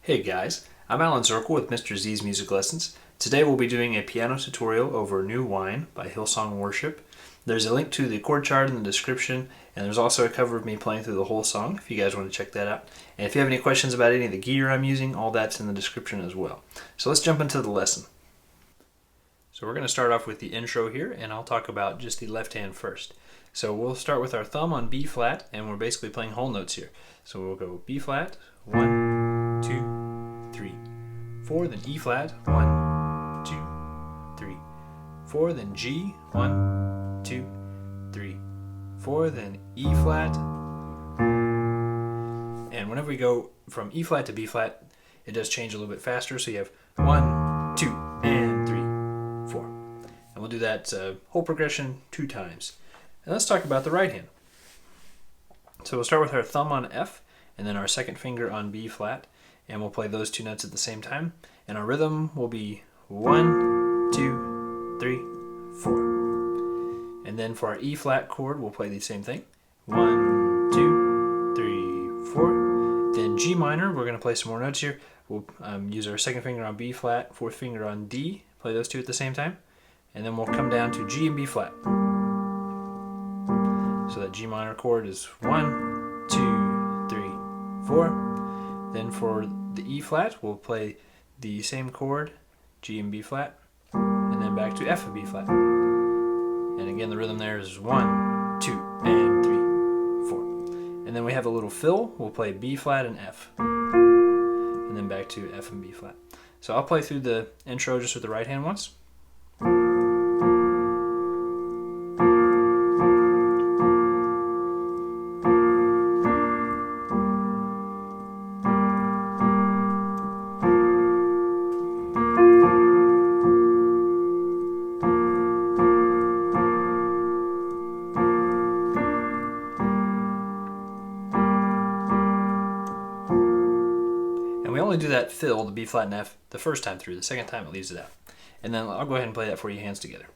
Hey guys, I'm Alan Zirkle with Mr. Z's Music Lessons. Today we'll be doing a piano tutorial over New Wine by Hillsong Worship. There's a link to the chord chart in the description, and there's also a cover of me playing through the whole song if you guys want to check that out. And if you have any questions about any of the gear I'm using, all that's in the description as well. So let's jump into the lesson. So we're going to start off with the intro here, and I'll talk about just the left hand first. So we'll start with our thumb on B flat, and we're basically playing whole notes here. So we'll go B flat, 1, 2, 3, 4, then E flat, 1, 2, 3, 4, then G, 1, 2, 3, 4, then E flat. And whenever we go from E flat to B flat, it does change a little bit faster, so you have 1, 2, and 3, 4. And we'll do that whole progression 2 times. And let's talk about the right hand. So we'll start with our thumb on F, and then our second finger on B flat, and we'll play those 2 notes at the same time. And our rhythm will be 1, 2, 3, 4. And then for our E flat chord, we'll play the same thing. 1, 2, 3, 4. Then G minor, we're going to play some more notes here. We'll use our second finger on B flat, fourth finger on D, play those 2 at the same time. And then we'll come down to G and B flat. So that G minor chord is 1, 2, 3, 4. Then for the E flat, we'll play the same chord, G and B flat, and then back to F and B flat. And again, the rhythm there is 1, 2, and 3, 4. And then we have a little fill. We'll play B flat and F, and then back to F and B flat. So I'll play through the intro just with the right hand once. We only do that fill, the B flat and F, the first time through. The second time it leaves it out. And then I'll go ahead and play that for you, hands together.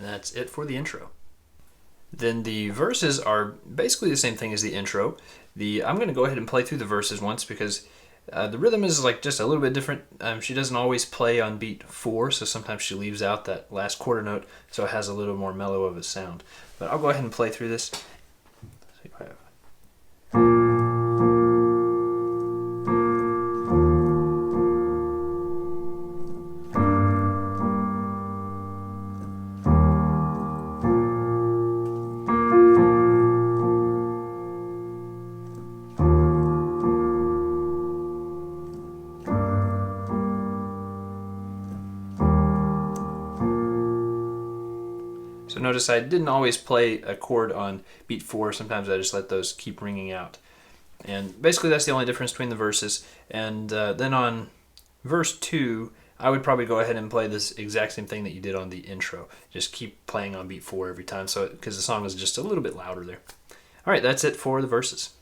That's it for the intro. Then the verses are basically the same thing as the intro. I'm going to go ahead and play through the verses once because the rhythm is like just a little bit different. She doesn't always play on beat 4, so sometimes she leaves out that last quarter note, so it has a little more mellow of a sound. But I'll go ahead and play through this. Let's see if I have. So notice I didn't always play a chord on beat 4. Sometimes I just let those keep ringing out. And basically that's the only difference between the verses. And then on verse 2, I would probably go ahead and play this exact same thing that you did on the intro. Just keep playing on beat 4 every time, so because the song is just a little bit louder there. All right, that's it for the verses.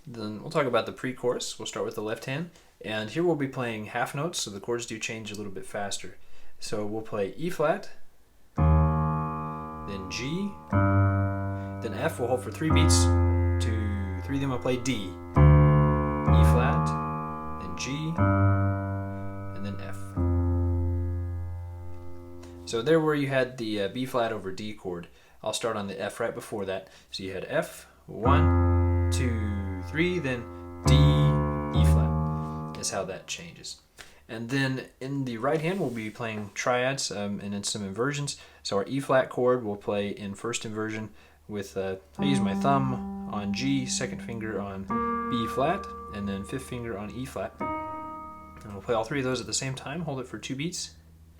Then we'll talk about the pre-chorus. We'll start with the left hand. And here we'll be playing half notes, so the chords do change a little bit faster. So we'll play E flat, then G, then F. We'll hold for 3 beats, 2, 3. Then we'll play D, E flat, then G, and then F. So there where you had the B flat over D chord, I'll start on the F right before that. So you had F, 1, 2, 3, then D, E flat. Is how that changes. And then in the right hand, we'll be playing triads and then some inversions. So our E flat chord we'll play in first inversion with, I use my thumb on G, second finger on B flat, and then fifth finger on E flat. And we'll play all 3 of those at the same time, hold it for 2 beats.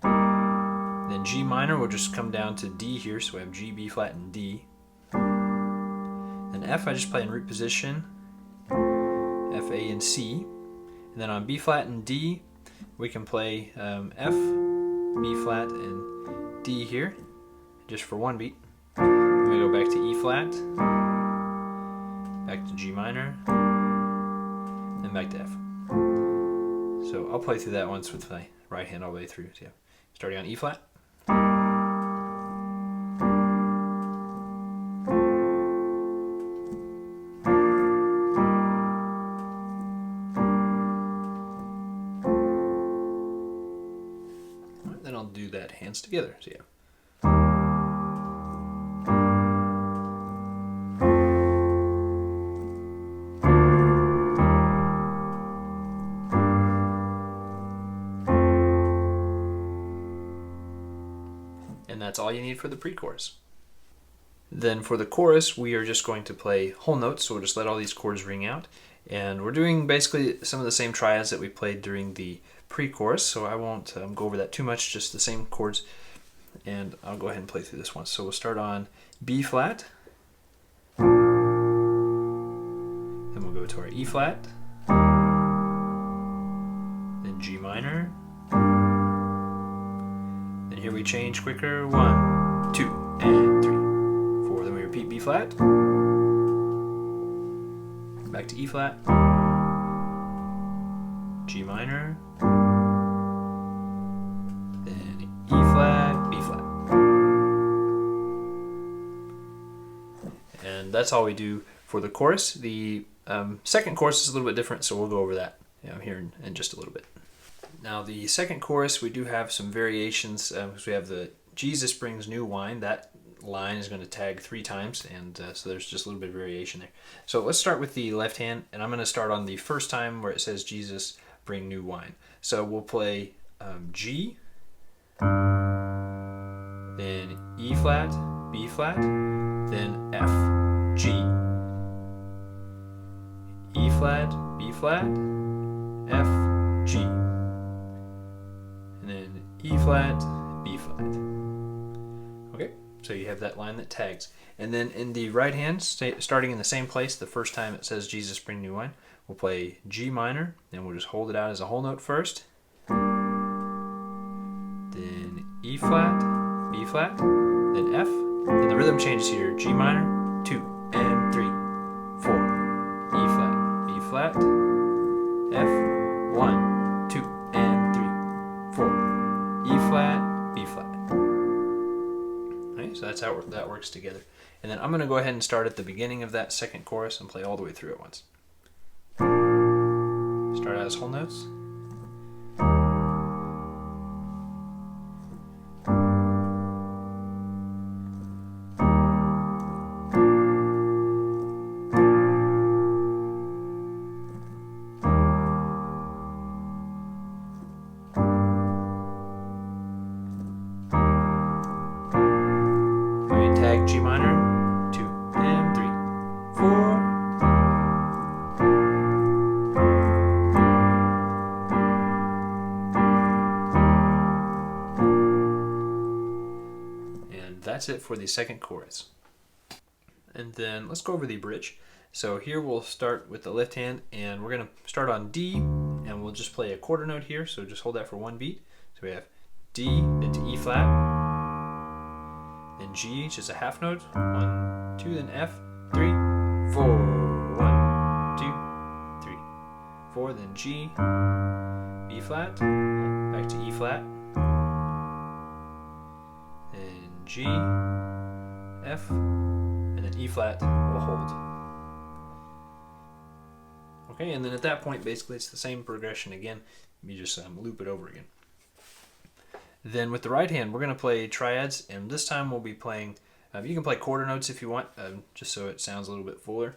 Then G minor will just come down to D here, so we have G, B flat, and D. Then F I just play in root position, F, A, and C. And then on B flat and D, we can play F, B flat, and D here, just for one beat. Then we go back to E flat, back to G minor, then back to F. So I'll play through that once with my right hand all the way through. So yeah. Starting on E flat. Then I'll do that hands together. So yeah. And that's all you need for the pre-chorus. Then for the chorus, we are just going to play whole notes, so we'll just let all these chords ring out. And we're doing basically some of the same triads that we played during the pre-chorus, so I won't go over that too much, just the same chords. And I'll go ahead and play through this one. So we'll start on B flat, then we'll go to our E flat, then G minor, then here we change quicker, 1, 2, and 3, 4, then we repeat B flat, back to E flat, G minor, then E flat, B flat. And that's all we do for the chorus. The second chorus is a little bit different, so we'll go over that here in just a little bit. Now the second chorus, we do have some variations because we have the Jesus brings new wine. That line is going to tag 3 times, and so there's just a little bit of variation there. So let's start with the left hand, and I'm going to start on the first time where it says Jesus bring new wine. So we'll play G, then E flat, B flat, then F, G, E flat, B flat, F, G, and then E flat, B flat. Okay, so you have that line that tags. And then in the right hand, starting in the same place, the first time it says Jesus bring new wine, we'll play G minor, and we'll just hold it out as a whole note first. Then E flat, B flat, then F. Then the rhythm changes here, G minor, 2, and 3, 4. E flat, B flat, F, 1, 2, and 3, 4. E flat, B flat. Okay, so that's how that works together. And then I'm going to go ahead and start at the beginning of that second chorus and play all the way through it once. Start out as whole notes. Tag G minor, 2 and 3, 4. And that's it for the second chorus. And then let's go over the bridge. So here we'll start with the left hand, and we're going to start on D, and we'll just play a quarter note here, so just hold that for one beat. So we have D, then to E flat, then G, just a half note, 1, 2, then F, 3, 4, 1, 2, 3, 4, then G, B flat, back to E flat, then G, F, and then E flat will hold. Okay, and then at that point, basically it's the same progression again. You just loop it over again. Then with the right hand, we're going to play triads, and this time we'll be playing, you can play quarter notes if you want, just so it sounds a little bit fuller.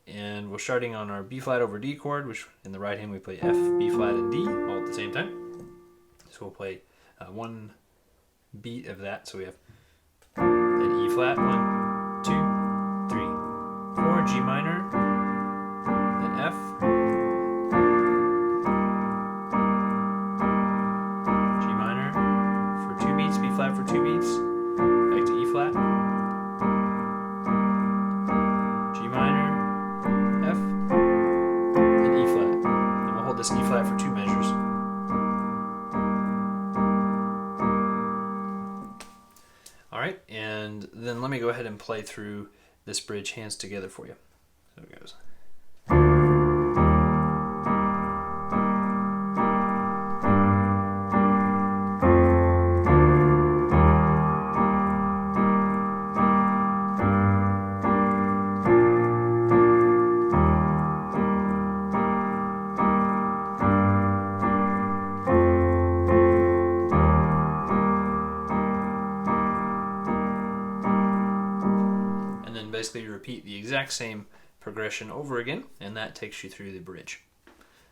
And we're starting on our B flat over D chord, which in the right hand we play F, B flat, and D all at the same time. So we'll play one beat of that, so we have then E flat, 1, 2, 3, 4, G minor, then F, B flat for 2 beats, back to E flat, G minor, F, and E flat. And we'll hold this E flat for 2 measures. play through this bridge hands together for you. So it goes. Basically, you repeat the exact same progression over again, and that takes you through the bridge.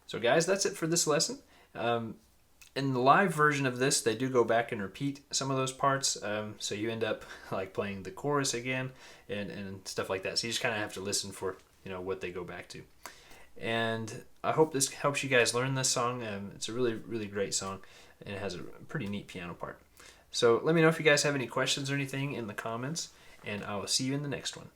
So guys, that's it for this lesson. In the live version of this, they do go back and repeat some of those parts, so you end up like playing the chorus again and stuff like that. So you just kind of have to listen for what they go back to. And I hope this helps you guys learn this song. It's a really, really great song, and it has a pretty neat piano part. So let me know if you guys have any questions or anything in the comments, and I will see you in the next one.